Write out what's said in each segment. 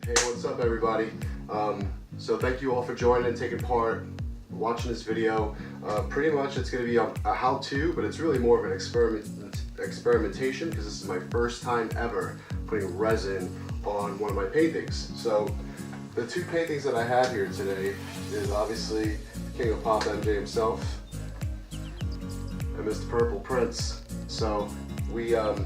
Hey, what's up everybody? So thank you all for joining and taking part, watching this video. Pretty much it's going to be a how-to, but it's really more of an experimentation because this is my first time ever putting resin on one of my paintings. So the two paintings that I have here today is obviously King of Pop MJ himself and Mr. Purple Prince. So we have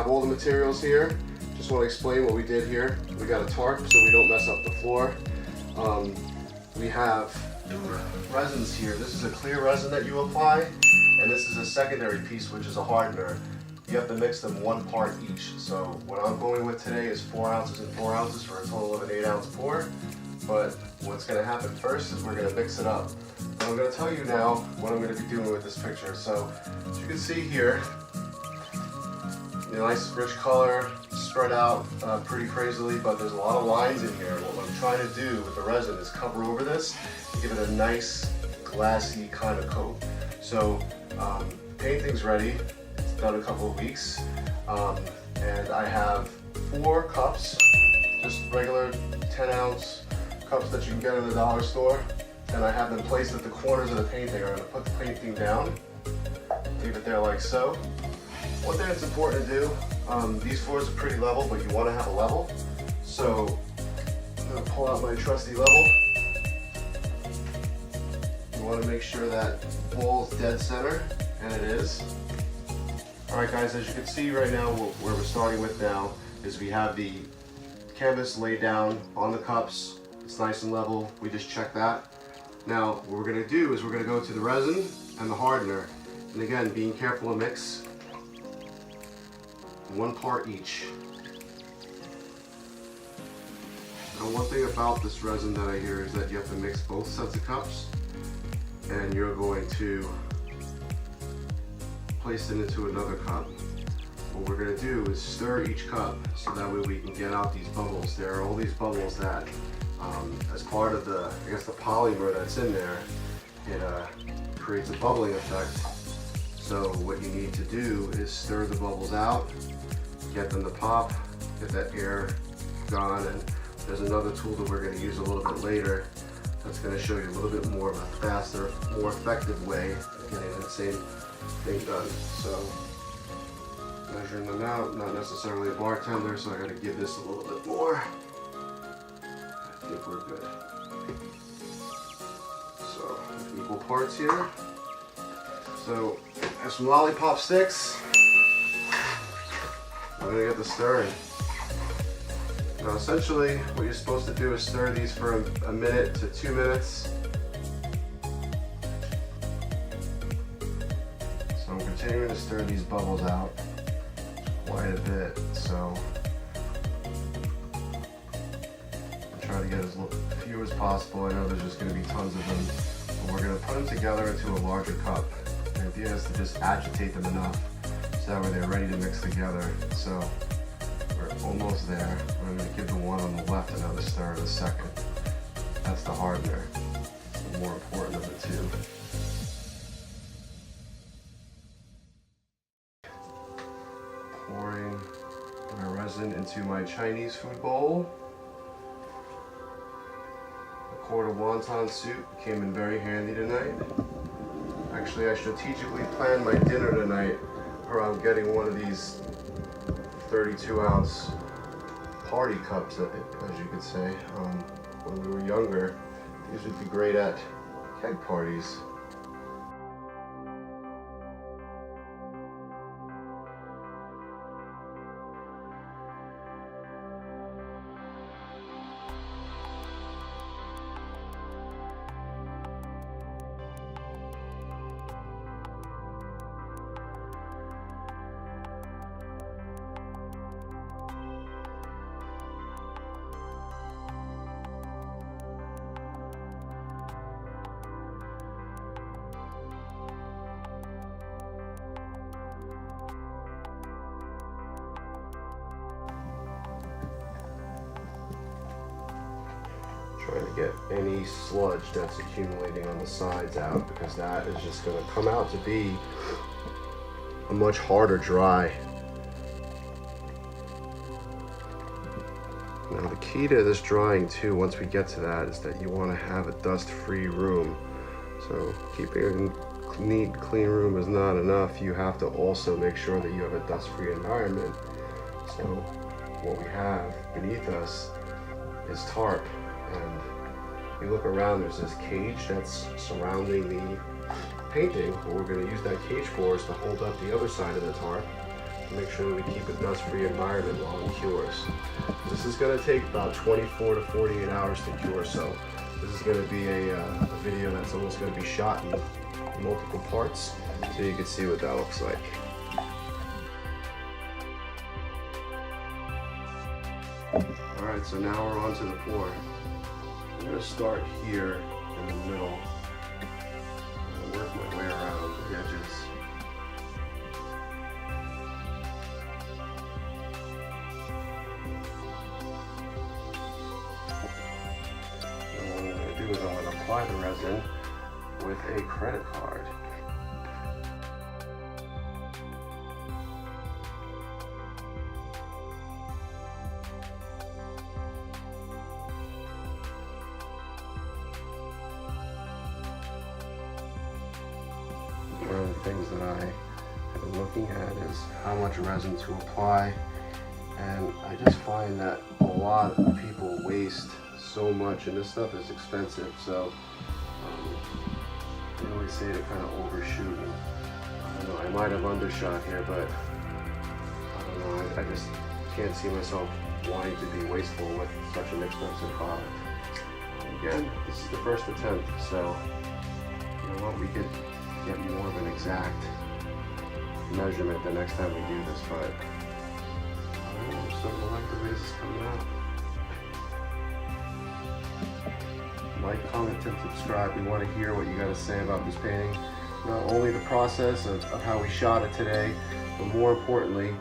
all the materials here. Just want to explain what we did here. We got a tarp so we don't mess up the floor. We have resins here. This is a clear resin that you apply, and this is a secondary piece, which is a hardener. You have to mix them 1 part each. So what I'm going with today is 4 ounces and 4 ounces for a total of an 8-ounce pour. But what's going to happen first is we're going to mix it up. And I'm going to tell you now what I'm going to be doing with this picture. So as you can see here, nice rich color, spread out pretty crazily, but there's a lot of lines in here. What I'm trying to do with the resin is cover over this and give it a nice glassy kind of coat. So painting's ready. It's done a couple of weeks, and I have 4 cups, just regular 10-ounce cups that you can get in the dollar store, and I have them placed at the corners of the painting. I'm going to put the painting down, leave it there like so. One thing that's important to do, these floors are pretty level, but you want to have a level. So I'm going to pull out my trusty level. You want to make sure that ball's dead center, and it is. Alright guys, as you can see right now, where we're starting with now is we have the canvas laid down on the cups. It's nice and level. We just check that. Now what we're going to do is we're going to go to the resin and the hardener. And again, being careful to mix. 1 part each. Now one thing about this resin that I hear is that you have to mix both sets of cups, and you're going to place it into another cup. What we're going to do is stir each cup so that way we can get out these bubbles. There are all these bubbles that as part of the, I guess, the polymer that's in there, it creates a bubbling effect. So what you need to do is stir the bubbles out, get them to pop, get that air gone, and there's another tool that we're going to use a little bit later that's going to show you a little bit more of a faster, more effective way of getting that same thing done. So measuring them out, not necessarily a bartender, so I got to give this a little bit more. I think we're good. So equal parts here. So I have some lollipop sticks. I'm gonna get the stirring. Now essentially what you're supposed to do is stir these for a minute to 2 minutes. So I'm continuing to stir these bubbles out quite a bit. So I'm trying to get as few as possible. I know there's just gonna be tons of them. But we're gonna put them together into a larger cup. The idea is to just agitate them enough so that way they're ready to mix together. So we're almost there. I'm going to give the one on the left another stir in a second. That's the hardener. It's the more important of the two. Pouring my resin into my Chinese food bowl. A quart of wonton soup came in very handy tonight. Actually, I strategically planned my dinner tonight around getting one of these 32-ounce party cups, as you could say. When we were younger, these would be great at keg parties. Trying to get any sludge that's accumulating on the sides out, because that is just going to come out to be a much harder dry. Now the key to this drying too, once we get to that, is that you want to have a dust-free room. So keeping a neat, clean room is not enough. You have to also make sure that you have a dust-free environment. So what we have beneath us is tarp, and you look around, there's this cage that's surrounding the painting. What we're going to use that cage for is to hold up the other side of the tarp to make sure that we keep a dust-free environment while it cures. This is going to take about 24 to 48 hours to cure, so this is going to be a video that's almost going to be shot in multiple parts, so you can see what that looks like. Alright, so now we're onto the floor. I'm going to start here in the middle and work my way around the edges. And what I'm going to do is I'm going to apply the resin with a credit card. One of the things that I have been looking at is how much resin to apply, and I just find that a lot of people waste so much, and this stuff is expensive, so I always say to kind of overshoot. And I don't know, I might have undershot here, but I don't know, I just can't see myself wanting to be wasteful with such an expensive product. Again, this is the first attempt, so you know what, we could get more of an exact measurement the next time we do this, but I'm starting to like the way this is coming out. Like, comment, and subscribe. We want to hear what you got to say about this painting. Not only the process of how we shot it today, but more importantly,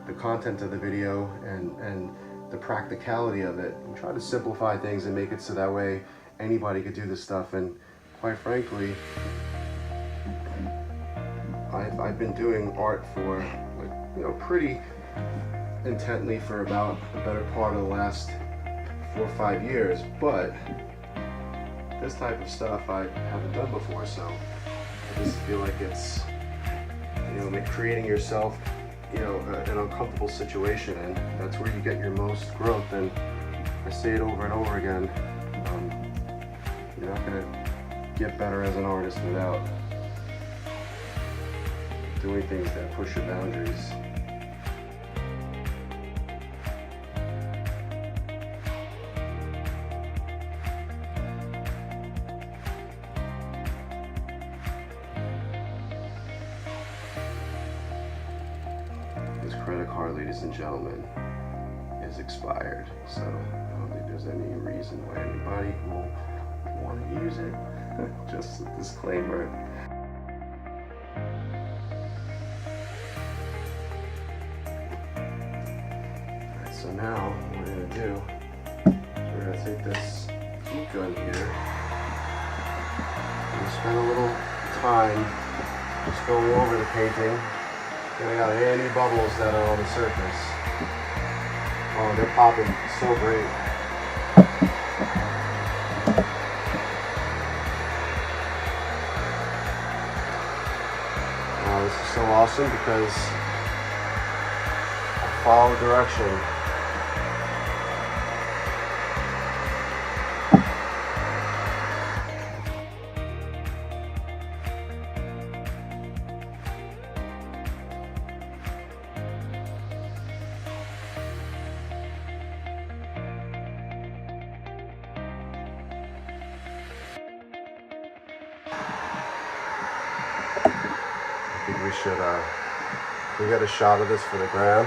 the content of the video and the practicality of it. We try to simplify things and make it so that way anybody could do this stuff, and quite frankly, I've been doing art for, like, you know, pretty intently for about the better part of the last 4 or 5 years, but this type of stuff I haven't done before, so I just feel like it's, you know, creating yourself, you know, an uncomfortable situation, and that's where you get your most growth. And I say it over and over again, you're not gonna get better as an artist without doing things that push your boundaries. This credit card, ladies and gentlemen, is expired, so I don't think there's any reason why anybody will want to use it. Just a disclaimer. So now what we're going to do is we're going to take this heat gun here and spend a little time just going over the painting, getting out any bubbles that are on the surface. Oh, they're popping so great. Wow, this is so awesome because I follow direction. I think we should, we got a shot of this for the gram.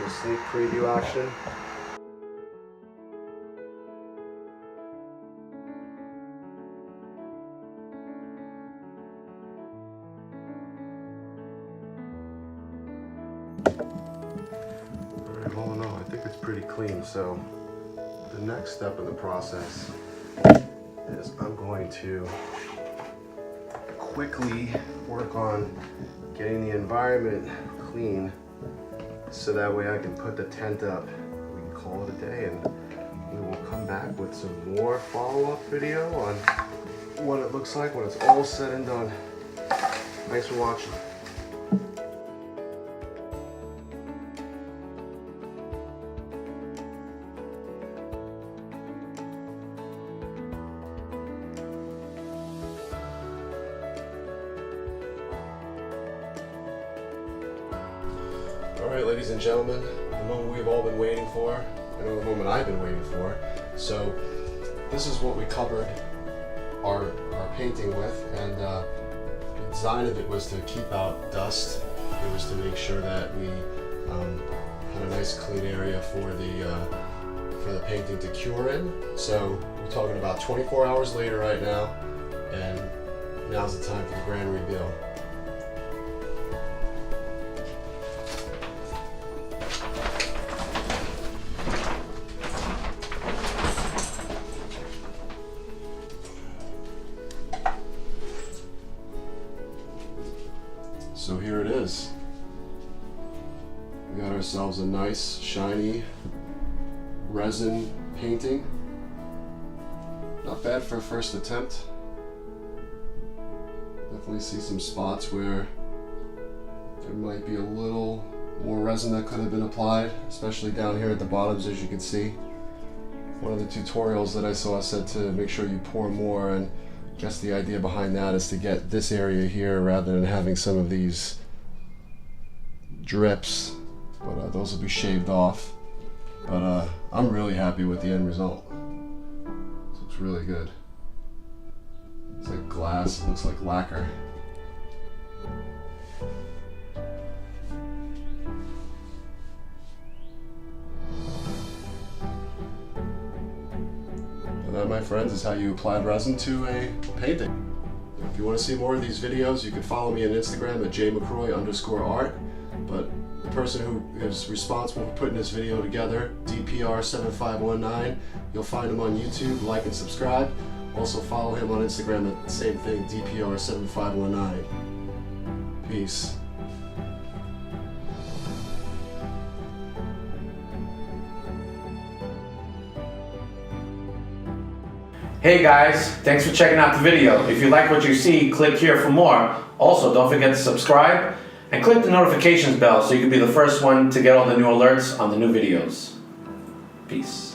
A sneak preview action. Alright, all in all, I think it's pretty clean, so the next step in the process is I'm going to quickly work on getting the environment clean so that way I can put the tent up. We can call it a day, and we will come back with some more follow-up video on what it looks like when it's all said and done. Thanks for watching. Alright, ladies and gentlemen, the moment we've all been waiting for. I know the moment I've been waiting for. So this is what we covered our painting with, and the design of it was to keep out dust. It was to make sure that we had a nice clean area for the painting to cure in. So we're talking about 24 hours later right now, and now's the time for the grand reveal. So here it is. We got ourselves a nice, shiny resin painting. Not bad for a first attempt. Definitely see some spots where there might be a little more resin that could have been applied, especially down here at the bottoms, as you can see. One of the tutorials that I saw said to make sure you pour more, and I guess the idea behind that is to get this area here rather than having some of these drips, but those will be shaved off. But I'm really happy with the end result. This looks really good. It's like glass, it looks like lacquer. And that, my friends, is how you apply resin to a painting. If you want to see more of these videos, you can follow me on Instagram at jmccroy_art. But the person who is responsible for putting this video together, DPR7519, you'll find him on YouTube. Like and subscribe. Also follow him on Instagram at the same thing, DPR7519. Peace. Hey guys, thanks for checking out the video. If you like what you see, click here for more. Also, don't forget to subscribe and click the notifications bell so you can be the first one to get all the new alerts on the new videos. Peace.